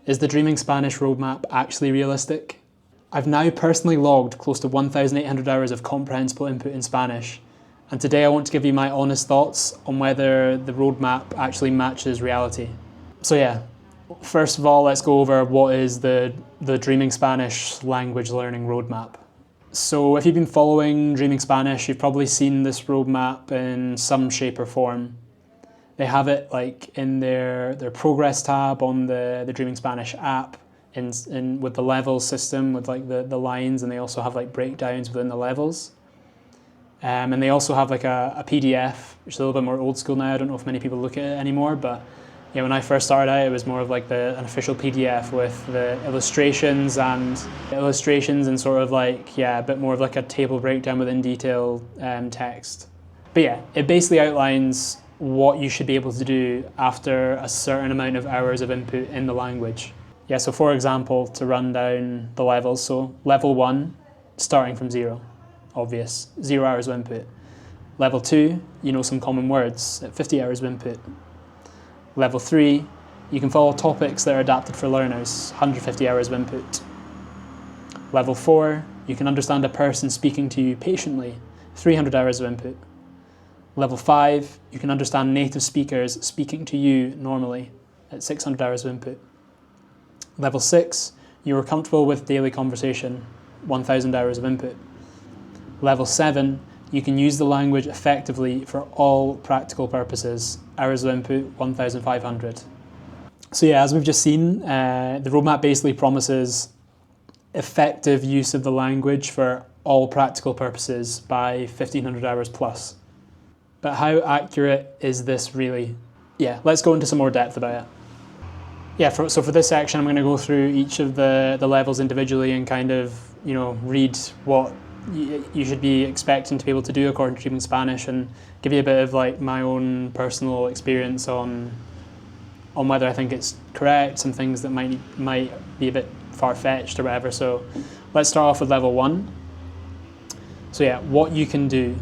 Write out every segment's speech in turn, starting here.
Is the Dreaming Spanish roadmap actually realistic? I've now personally logged close to 1,800 hours of comprehensible input in Spanish, and today I want to give you my honest thoughts on whether the roadmap actually matches reality. So yeah, first of all, let's go over what is the Dreaming Spanish language learning roadmap. So if you've been following Dreaming Spanish, you've probably seen this roadmap in some shape or form. They have it like in their progress tab on the Dreaming Spanish app, in with the levels system with like the lines, and they also have like breakdowns within the levels. And they also have like a PDF, which is a little bit more old school now. I don't know if many people look at it anymore, but yeah, when I first started out, it was more of like an official PDF with the illustrations and sort of like, yeah, a bit more of like a table breakdown within detail text. But yeah, it basically outlines what you should be able to do after a certain amount of hours of input in the language. Yeah, so for example, to run down the levels, so level 1, starting from 0, obvious, 0 hours of input. Level 2, you know some common words at 50 hours of input. Level 3, you can follow topics that are adapted for learners, 150 hours of input. Level 4, you can understand a person speaking to you patiently, 300 hours of input. Level 5, you can understand native speakers speaking to you normally at 600 hours of input. Level 6, you are comfortable with daily conversation, 1,000 hours of input. Level 7, you can use the language effectively for all practical purposes, hours of input, 1,500. So yeah, as we've just seen, the roadmap basically promises effective use of the language for all practical purposes by 1,500 hours plus. But how accurate is this really? Yeah, let's go into some more depth about it. Yeah, so for this section, I'm going to go through each of the levels individually and kind of, read what you should be expecting to be able to do according to Dreaming Spanish, and give you a bit of like my own personal experience on whether I think it's correct, some things that might be a bit far-fetched or whatever. So let's start off with level 1. So yeah, what you can do.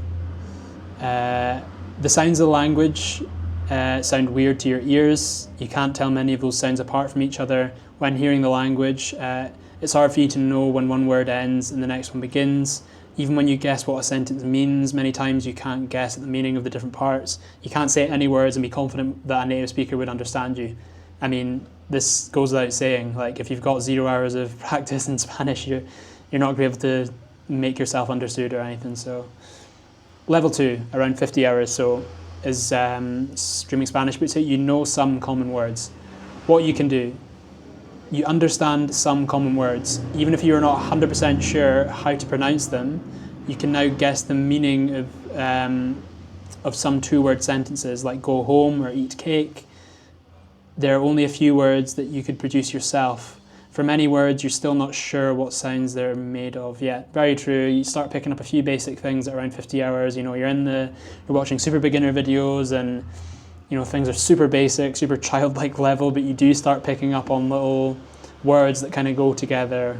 The sounds of the language sound weird to your ears. You can't tell many of those sounds apart from each other. When hearing the language, it's hard for you to know when one word ends and the next one begins. Even when you guess what a sentence means, many times you can't guess at the meaning of the different parts. You can't say any words and be confident that a native speaker would understand you. I mean, this goes without saying. Like, if you've got 0 hours of practice in Spanish, you're not going to be able to make yourself understood or anything. So, level 2, around 50 hours. So, is Dreaming Spanish puts it, you know some common words. What you can do, you understand some common words. Even if you're not 100% sure how to pronounce them, you can now guess the meaning of some 2-word sentences, like go home or eat cake. There are only a few words that you could produce yourself. For many words, you're still not sure what sounds they're made of yet. Very true. You start picking up a few basic things at around 50 hours. You're watching super beginner videos, and things are super basic, super childlike level, but you do start picking up on little words that kind of go together.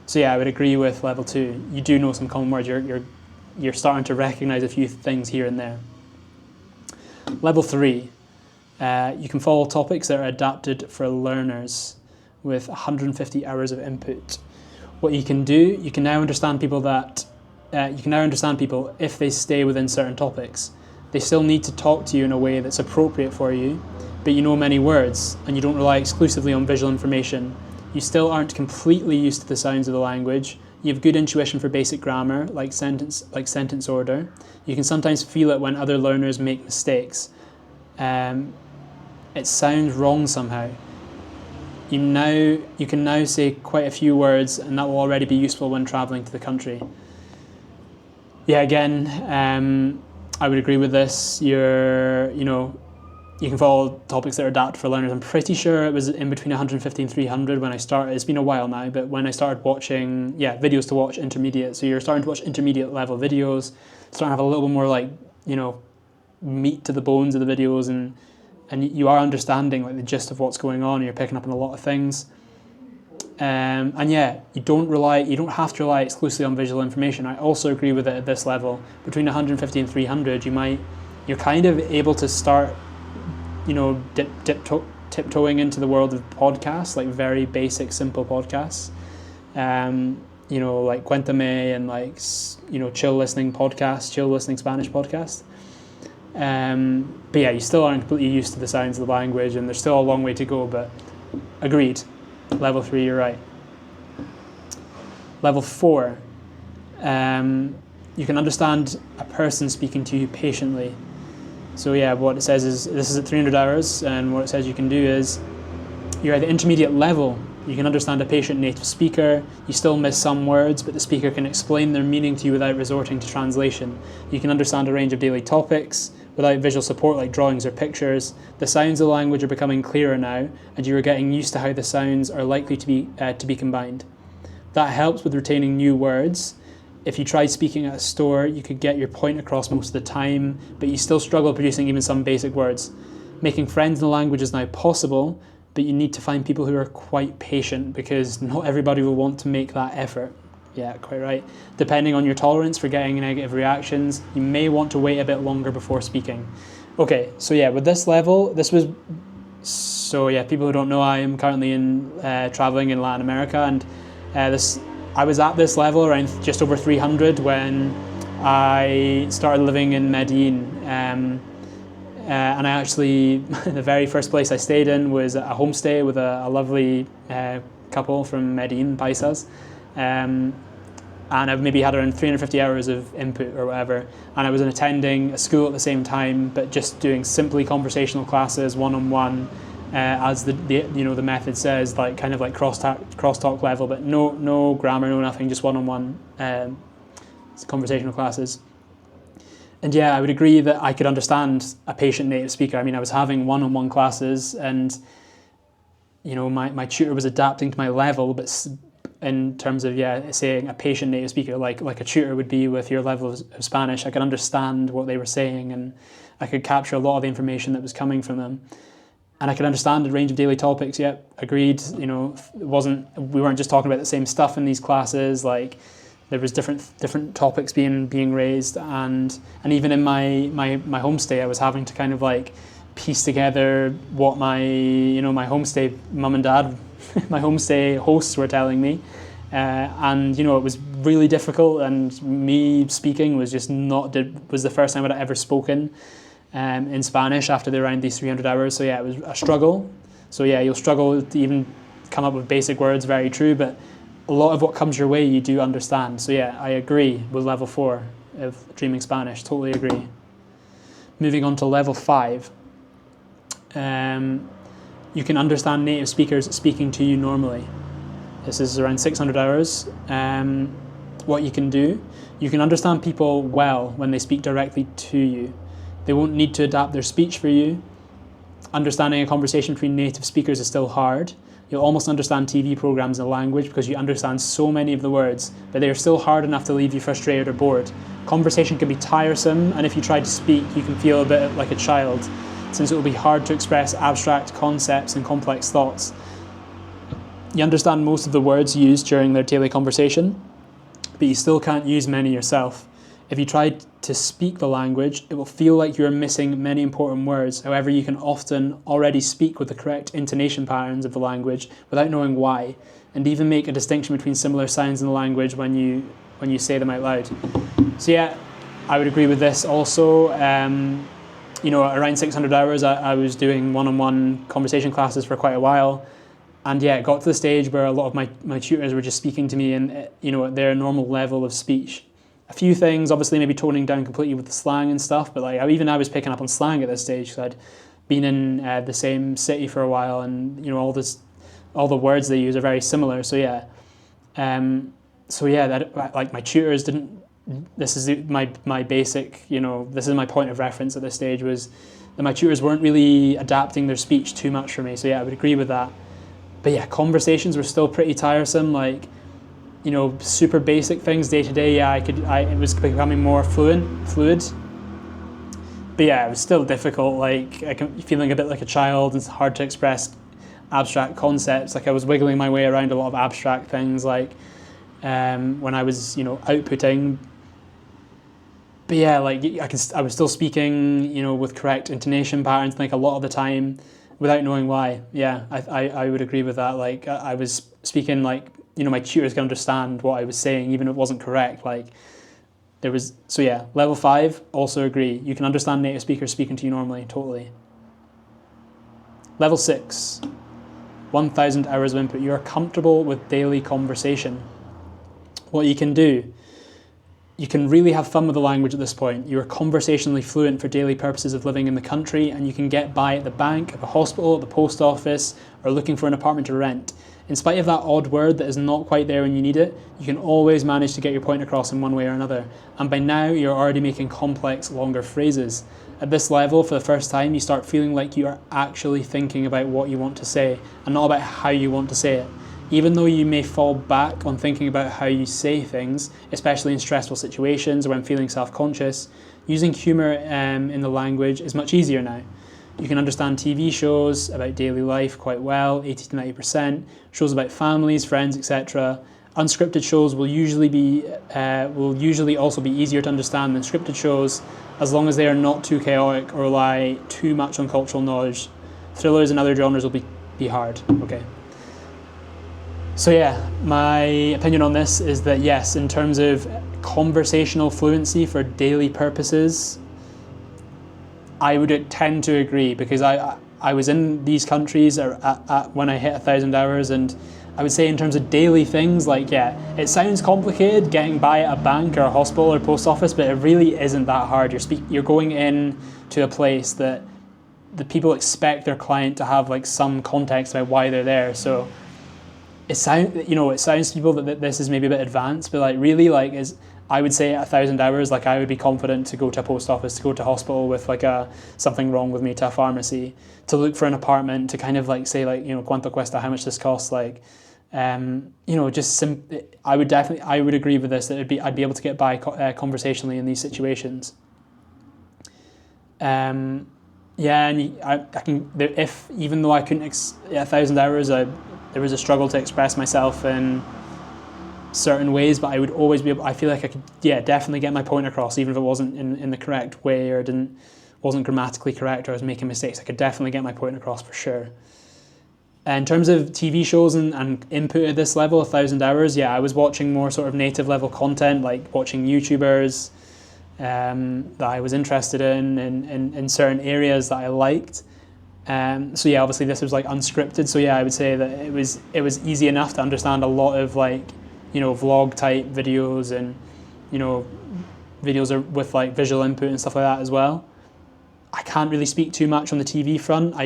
So yeah, I would agree with level 2. You do know some common words. You're starting to recognize a few things here and there. Level 3, you can follow topics that are adapted for learners with 150 hours of input. What you can do, you can now understand people if they stay within certain topics. They still need to talk to you in a way that's appropriate for you, but you know many words and you don't rely exclusively on visual information. You still aren't completely used to the sounds of the language. You have good intuition for basic grammar, like sentence order. You can sometimes feel it when other learners make mistakes. It sounds wrong somehow. You can now say quite a few words, and that will already be useful when traveling to the country. Yeah, again, I would agree with this. You can follow topics that are adapted for learners. I'm pretty sure it was in between 150 and 300 when I started. It's been a while now, but when I started watching, videos to watch intermediate. So you're starting to watch intermediate level videos, starting to have a little bit more meat to the bones of the videos, and you are understanding like the gist of what's going on. You're picking up on a lot of things. You don't have to rely exclusively on visual information. I also agree with it at this level. Between 150 and 300, you're kind of able to start, tiptoeing into the world of podcasts, like very basic, simple podcasts. Like Cuéntame and like, chill listening Spanish podcast. But yeah, you still aren't completely used to the sounds of the language, and there's still a long way to go, but agreed. Level 3, you're right. Level 4, you can understand a person speaking to you patiently. So yeah, what it says is, this is at 300 hours, and what it says you can do is, you're at the intermediate level. You can understand a patient native speaker. You still miss some words, but the speaker can explain their meaning to you without resorting to translation. You can understand a range of daily topics without visual support like drawings or pictures. The sounds of the language are becoming clearer now, and you are getting used to how the sounds are likely to be combined. That helps with retaining new words. If you tried speaking at a store, you could get your point across most of the time, but you still struggle producing even some basic words. Making friends in the language is now possible, but you need to find people who are quite patient, because not everybody will want to make that effort. Yeah, quite right. Depending on your tolerance for getting negative reactions, you may want to wait a bit longer before speaking. Okay, so yeah, with this level, people who don't know, I am currently traveling in Latin America, and I was at this level around just over 300 when I started living in Medellin. And I actually, the very first place I stayed in was a homestay with a lovely couple from Medellin, Paisas. And I've maybe had around 350 hours of input or whatever. And I was attending a school at the same time, but just doing simply conversational classes, one-on-one, as the method says, like kind of like crosstalk level, but no grammar, no nothing, just one-on-one conversational classes. And yeah, I would agree that I could understand a patient native speaker. I mean, I was having one-on-one classes, and my tutor was adapting to my level, but in terms of saying a patient native speaker, like a tutor would be with your level of Spanish, I could understand what they were saying, and I could capture a lot of the information that was coming from them. And I could understand a range of daily topics. Yeah, agreed. We weren't just talking about the same stuff in these classes. Like, there was different topics being raised, and even in my homestay, I was having to kind of like piece together what my homestay mum and dad, my homestay hosts were telling me, and it was really difficult. And me speaking was was the first time I'd ever spoken in Spanish after around these 300 hours. So yeah, it was a struggle. So yeah, you'll struggle to even come up with basic words. Very true, but a lot of what comes your way you do understand. So yeah, I agree with level 4 of Dreaming Spanish, totally agree. Moving on to level 5. You can understand native speakers speaking to you normally. This is around 600 hours. What you can do, you can understand people well when they speak directly to you. They won't need to adapt their speech for you. Understanding a conversation between native speakers is still hard. You'll almost understand TV programs in the language because you understand so many of the words, but they are still hard enough to leave you frustrated or bored. Conversation can be tiresome, and if you try to speak, you can feel a bit like a child, since it will be hard to express abstract concepts and complex thoughts. You understand most of the words used during their daily conversation, but you still can't use many yourself. If you try to speak the language, it will feel like you are missing many important words. However, you can often already speak with the correct intonation patterns of the language without knowing why, and even make a distinction between similar sounds in the language when you say them out loud. So yeah, I would agree with this also. Around 600 hours, I was doing one-on-one conversation classes for quite a while. And yeah, it got to the stage where a lot of my tutors were just speaking to me in, at their normal level of speech. A few things, obviously, maybe toning down completely with the slang and stuff, but like I was picking up on slang at this stage because I'd been in the same city for a while, and all the words they use are very similar. So yeah, that like my tutors didn't. This is my basic, this is my point of reference at this stage, was that my tutors weren't really adapting their speech too much for me. So yeah, I would agree with that. But yeah, conversations were still pretty tiresome. Like, super basic things day to day. Yeah, it was becoming more fluid. But yeah, it was still difficult. Like, feeling a bit like a child. It's hard to express abstract concepts. Like, I was wiggling my way around a lot of abstract things. Like, when I was, outputting. But yeah, like I was still speaking, with correct intonation patterns, like a lot of the time. without knowing why. Yeah, I would agree with that. Like I was speaking like, my tutors can understand what I was saying, even if it wasn't correct. Like there was, so yeah, level 5, also agree. You can understand native speakers speaking to you normally, totally. Level 6, 1,000 hours of input. You are comfortable with daily conversation. What you can do, you can really have fun with the language at this point. You are conversationally fluent for daily purposes of living in the country, and you can get by at the bank, at the hospital, at the post office, or looking for an apartment to rent. In spite of that odd word that is not quite there when you need it, you can always manage to get your point across in one way or another. And by now, you're already making complex, longer phrases. At this level, for the first time, you start feeling like you are actually thinking about what you want to say, and not about how you want to say it. Even though you may fall back on thinking about how you say things, especially in stressful situations or when feeling self-conscious, using humour in the language is much easier now. You can understand TV shows about daily life quite well, 80 to 90%, shows about families, friends, etc. Unscripted shows will usually also be easier to understand than scripted shows, as long as they are not too chaotic or rely too much on cultural knowledge. Thrillers and other genres will be hard. Okay. So yeah, my opinion on this is that yes, in terms of conversational fluency for daily purposes, I would tend to agree, because I was in these countries when I hit 1,000 hours, and I would say in terms of daily things, like, yeah, it sounds complicated getting by at a bank or a hospital or post office, but it really isn't that hard. You're going in to a place that the people expect their client to have like some context about why they're there. So it sounds to people that this is maybe a bit advanced, but like really, like, I would say at 1,000 hours, like I would be confident to go to a post office, to go to a hospital with like something wrong with me, to a pharmacy, to look for an apartment, to kind of like say like, quanto cuesta, how much this costs, like, I would agree with this, that I'd be able to get by conversationally in these situations. Yeah, and I can, if even though I couldn't at 1,000 hours, there was a struggle to express myself in certain ways, but I would always be able, I feel like I could, definitely get my point across, even if it wasn't in the correct way, or wasn't grammatically correct, or I was making mistakes. I could definitely get my point across for sure. In terms of TV shows and input at this level, 1,000 hours, I was watching more sort of native level content, like watching YouTubers that I was interested in certain areas that I liked. Obviously this was like unscripted, so I would say that it was easy enough to understand a lot of like, vlog type videos, and videos are with like visual input and stuff like that as well. I can't really speak too much on the TV front.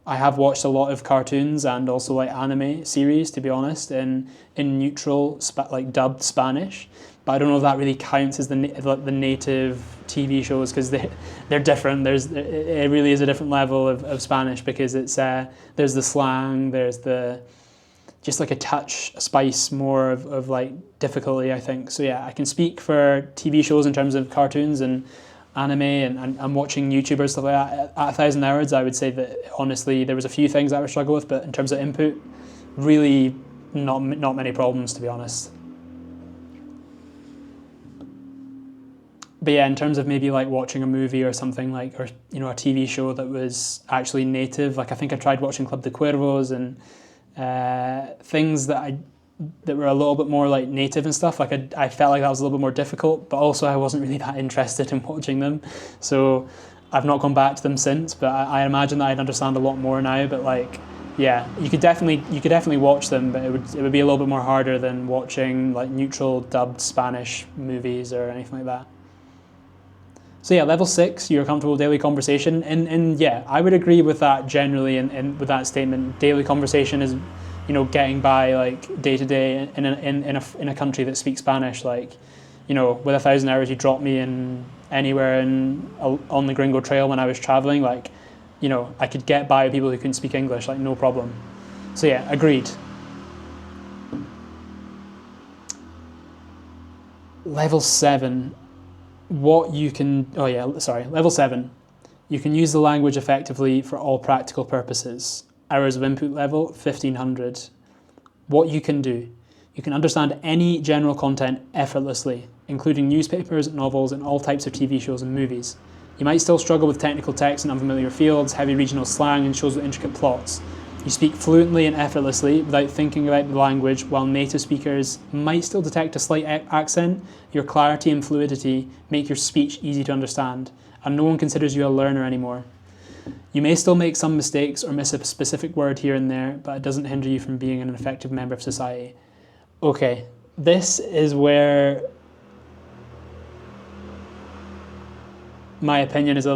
I have watched a lot of cartoons and also like anime series, to be honest, in neutral like dubbed Spanish, but I don't know if that really counts as the native TV shows, because they're different. It really is a different level of Spanish, because it's there's the slang, there's just like a spice more of like difficulty, I think. So I can speak for TV shows in terms of cartoons and anime and watching YouTubers, stuff like that. At 1,000 hours, I would say that honestly there was a few things that I would struggle with, but in terms of input, really not many problems, to be honest. But in terms of maybe like watching a movie or something, like, or a TV show that was actually native, like I think I tried watching Club de Cuervos and things that were a little bit more like native and stuff. Like I felt like that was a little bit more difficult, but also I wasn't really that interested in watching them, so I've not gone back to them since. But I imagine that I'd understand a lot more now. But like, you could definitely watch them, but it would be a little bit more harder than watching like neutral dubbed Spanish movies or anything like that. So level 6, you're comfortable with daily conversation, and I would agree with that generally, and with that statement. Daily conversation is, getting by like day to day in a country that speaks Spanish. Like, with 1,000 hours, you drop me in anywhere on the Gringo Trail when I was traveling. Like, I could get by with people who couldn't speak English, like no problem. So agreed. Level 7. Level 7. You can use the language effectively for all practical purposes. Hours of input level, 1,500. What you can do. You can understand any general content effortlessly, including newspapers, novels, and all types of TV shows and movies. You might still struggle with technical text in unfamiliar fields, heavy regional slang, and shows with intricate plots. You speak fluently and effortlessly without thinking about the language, while native speakers might still detect a slight accent. Your clarity and fluidity make your speech easy to understand, and no one considers you a learner anymore. You may still make some mistakes or miss a specific word here and there, but it doesn't hinder you from being an effective member of society. Okay, this is where my opinion is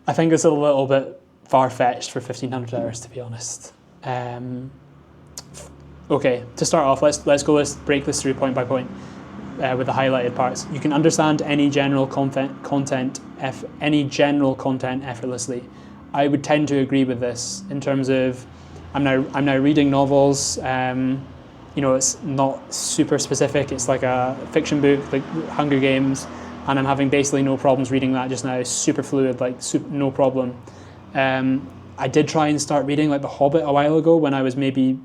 I think it's a little bit far-fetched for 1,500 hours, to be honest. Okay, to start off, let's break this through point by point with the highlighted parts. You can understand any general content effortlessly. I would tend to agree with this in terms of I'm now reading novels. It's not super specific. It's like a fiction book, like Hunger Games, and I'm having basically no problems reading that just now. It's super fluid, no problem. I did try and start reading like The Hobbit a while ago when I was maybe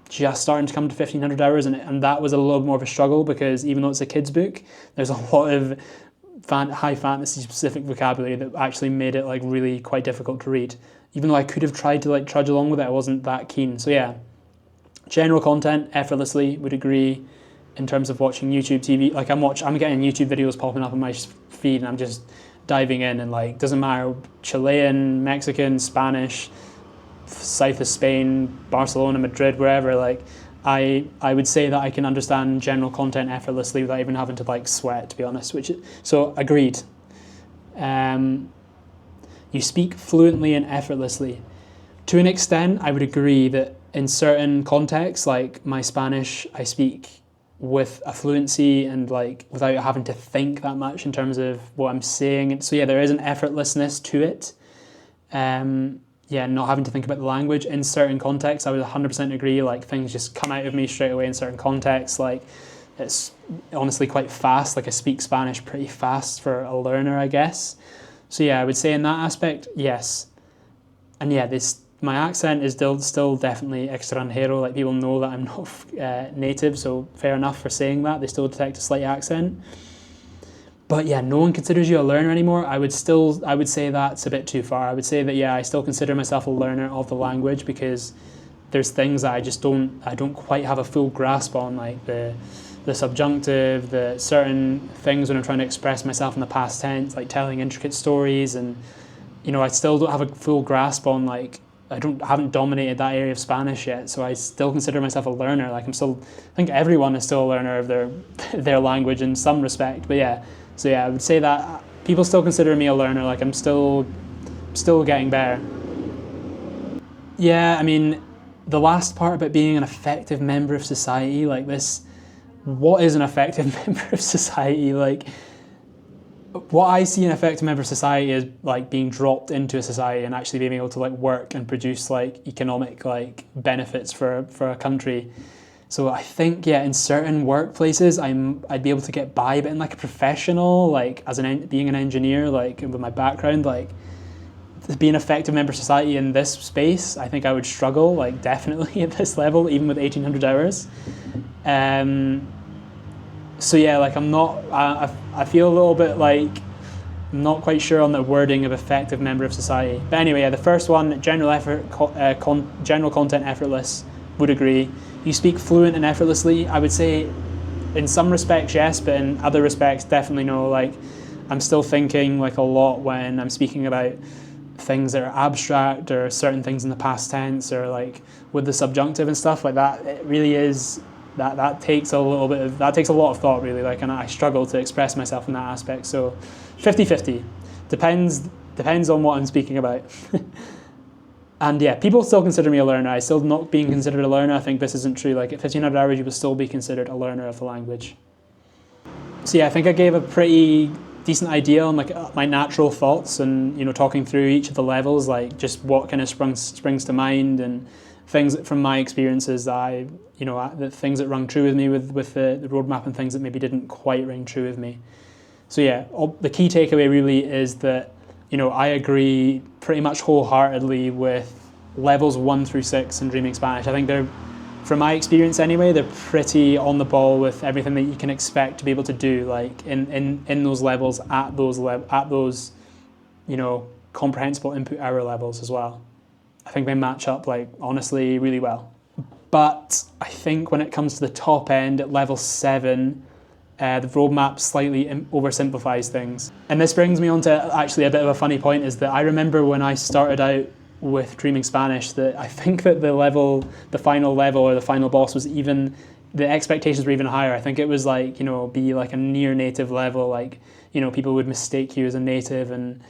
just starting to come to 1,500 hours, and that was a little more of a struggle because even though it's a kid's book, there's a lot of high fantasy specific vocabulary that actually made it like really quite difficult to read. Even though I could have tried to like trudge along with it, I wasn't that keen. So yeah, general content effortlessly, would agree. In terms of watching YouTube TV, like I'm getting YouTube videos popping up on my feed, and I'm just diving in, and like doesn't matter, Chilean, Mexican, Spanish, south of Spain, Barcelona, Madrid, wherever. Like I would say that I can understand general content effortlessly without even having to like sweat, to be honest. So agreed. You speak fluently and effortlessly. To an extent, I would agree that in certain contexts, like my Spanish, I speak with a fluency and like without having to think that much in terms of what I'm saying. So yeah, there is an effortlessness to it. Not having to think about the language in certain contexts. I would 100% agree. Like things just come out of me straight away in certain contexts. Like it's honestly quite fast. Like I speak Spanish pretty fast for a learner, I guess. So yeah, I would say in that aspect, yes. And yeah, my accent is still definitely extranjero. Like people know that I'm not native, so fair enough for saying that. They still detect a slight accent. But yeah, no one considers you a learner anymore. I would say that's a bit too far. I would say that yeah, I still consider myself a learner of the language because there's things that I don't quite have a full grasp on, like the subjunctive, the certain things when I'm trying to express myself in the past tense, like telling intricate stories, and I still don't have a full grasp on like I haven't dominated that area of Spanish yet, so I still consider myself a learner. Like I think everyone is still a learner of their language in some respect. But yeah, so yeah, I would say that people still consider me a learner. Like I'm still getting better. Yeah, I mean, the last part about being an effective member of society, like this, what is an effective member of society? Like, what I see an effective member of society is like being dropped into a society and actually being able to like work and produce like economic like benefits for a country. So I think yeah, in certain workplaces I'd be able to get by, but in like a professional, like being an engineer, like with my background, like to be an effective member of society in this space, I think I would struggle, like definitely at this level, even with 1,800 hours. So yeah, like I feel a little bit like I'm not quite sure on the wording of effective member of society. But anyway, yeah, the first one, general content effortless, would agree. You speak fluent and effortlessly. I would say in some respects, yes, but in other respects, definitely no. Like I'm still thinking like a lot when I'm speaking about things that are abstract or certain things in the past tense or like with the subjunctive and stuff like that. It really is that takes a lot of thought really, like, and I struggle to express myself in that aspect. So 50-50 depends on what I'm speaking about. And yeah, people still consider me a learner. I still not being considered a learner. I think this isn't true. Like at 1,500 hours you will still be considered a learner of the language. So yeah, I think I gave a pretty decent idea on like my natural thoughts and talking through each of the levels, like just what kind of springs to mind and things from my experiences that the things that rung true with me with the roadmap and things that maybe didn't quite ring true with me. So yeah, the key takeaway really is that I agree pretty much wholeheartedly with levels 1 through 6 in Dreaming Spanish. I think they're from my experience anyway, they're pretty on the ball with everything that you can expect to be able to do, like in those levels, at those you know, comprehensible input error levels as well. I think they match up, like, honestly, really well. But I think when it comes to the top end at level 7, the roadmap slightly oversimplifies things. And this brings me on to actually a bit of a funny point, is that I remember when I started out with Dreaming Spanish that I think that the final level or the final boss was even, the expectations were even higher. I think it was like, you know, be like a near native level, like, you know, people would mistake you as a native and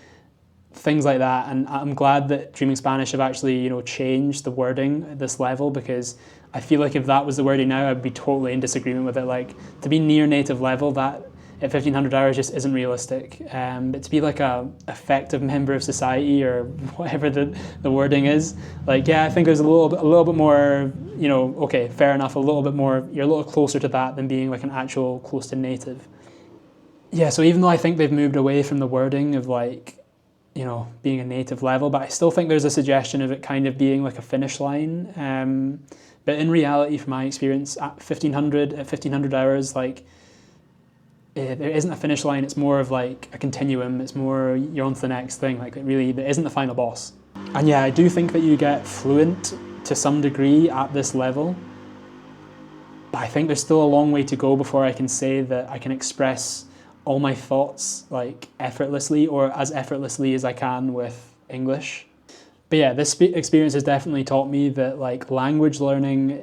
things like that. And I'm glad that Dreaming Spanish have actually, you know, changed the wording at this level, because I feel like if that was the wording now, I'd be totally in disagreement with it. Like, to be near native level, that at 1500 hours just isn't realistic. But to be like a effective member of society, or whatever the wording is, like, yeah, I think there's a little bit more, you know, okay, fair enough, a little bit more, you're a little closer to that than being like an actual close to native. Yeah, so even though I think they've moved away from the wording of, like, you know, being a native level, but I still think there's a suggestion of it kind of being like a finish line. But in reality, from my experience, at 1500 hours, like, there isn't a finish line. It's more of like a continuum. It's more, you're on to the next thing. Like, it really, there isn't the final boss. And yeah, I do think that you get fluent to some degree at this level, but I think there's still a long way to go before I can say that I can express all my thoughts like effortlessly, or as effortlessly as I can with English. But yeah, this experience has definitely taught me that, like, language learning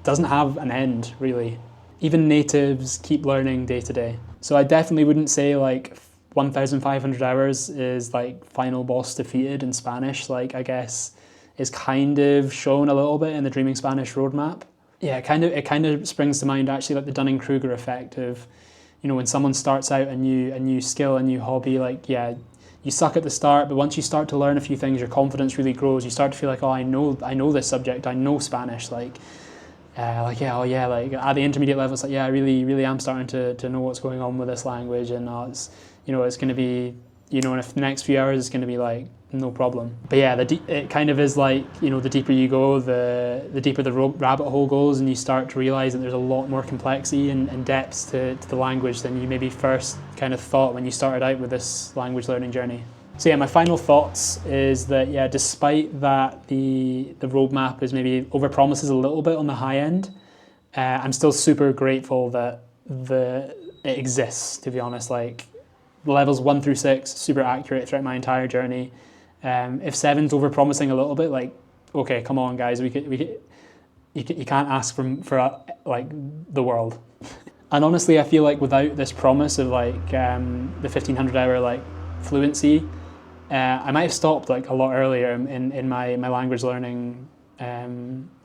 doesn't have an end, really. Even natives keep learning day to day. So I definitely wouldn't say like 1,500 hours is like final boss defeated in Spanish, like, I guess is kind of shown a little bit in the Dreaming Spanish roadmap. Yeah, it kind of springs to mind actually, like the Dunning-Kruger effect of, you know, when someone starts out a new skill, a new hobby, like, yeah, you suck at the start, but once you start to learn a few things, your confidence really grows. You start to feel like, oh, I know this subject, I know Spanish, like at the intermediate level, it's like, yeah, I really am starting to know what's going on with this language, and it's, you know, it's going to be, you know, in the next few hours, it's going to be like no problem. But yeah, it kind of is like, you know, the deeper you go, the deeper the rabbit hole goes, and you start to realize that there's a lot more complexity and depth to the language than you maybe first kind of thought when you started out with this language learning journey. So yeah, my final thoughts is that, yeah, despite that the roadmap is maybe overpromises a little bit on the high end, I'm still super grateful that it exists, to be honest. Like, levels 1 through 6, super accurate throughout my entire journey. If 7's overpromising a little bit, like, okay, come on guys, you can't ask for like the world. And honestly, I feel like without this promise of like the 1500 hour like fluency, I might have stopped like a lot earlier in my language learning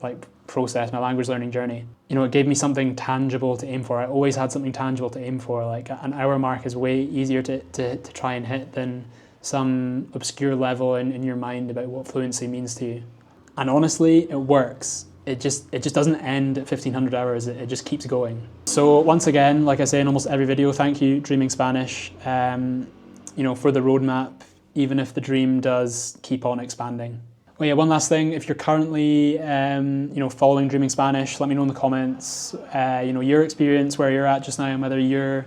like process, my language learning journey. You know, it gave me something tangible to aim for. I always had something tangible to aim for. Like, an hour mark is way easier to try and hit than some obscure level in your mind about what fluency means to you. And honestly, it works. It just doesn't end at 1500 hours. It just keeps going. So once again, like I say in almost every video, thank you, Dreaming Spanish, you know, for the roadmap, even if the dream does keep on expanding. Oh yeah, one last thing, if you're currently you know, following Dreaming Spanish, let me know in the comments, you know, your experience, where you're at just now, and whether you're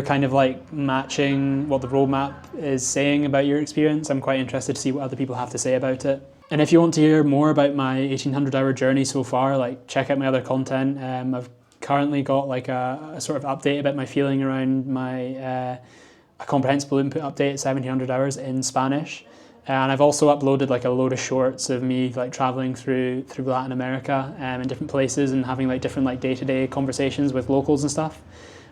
kind of like matching what the roadmap is saying about your experience. I'm quite interested to see what other people have to say about it. And if you want to hear more about my 1800 hour journey so far, like, check out my other content. I've currently got like a sort of update about my feeling around my a comprehensible input update at 1700 hours in Spanish. And I've also uploaded like a load of shorts of me like traveling through Latin America in different places and having like different like day-to-day conversations with locals and stuff.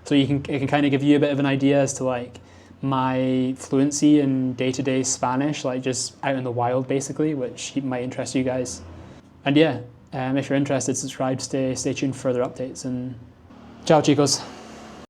So it can kind of give you a bit of an idea as to like my fluency in day-to-day Spanish, like just out in the wild basically, which might interest you guys. And yeah, if you're interested, subscribe, stay tuned for further updates, and ciao chicos.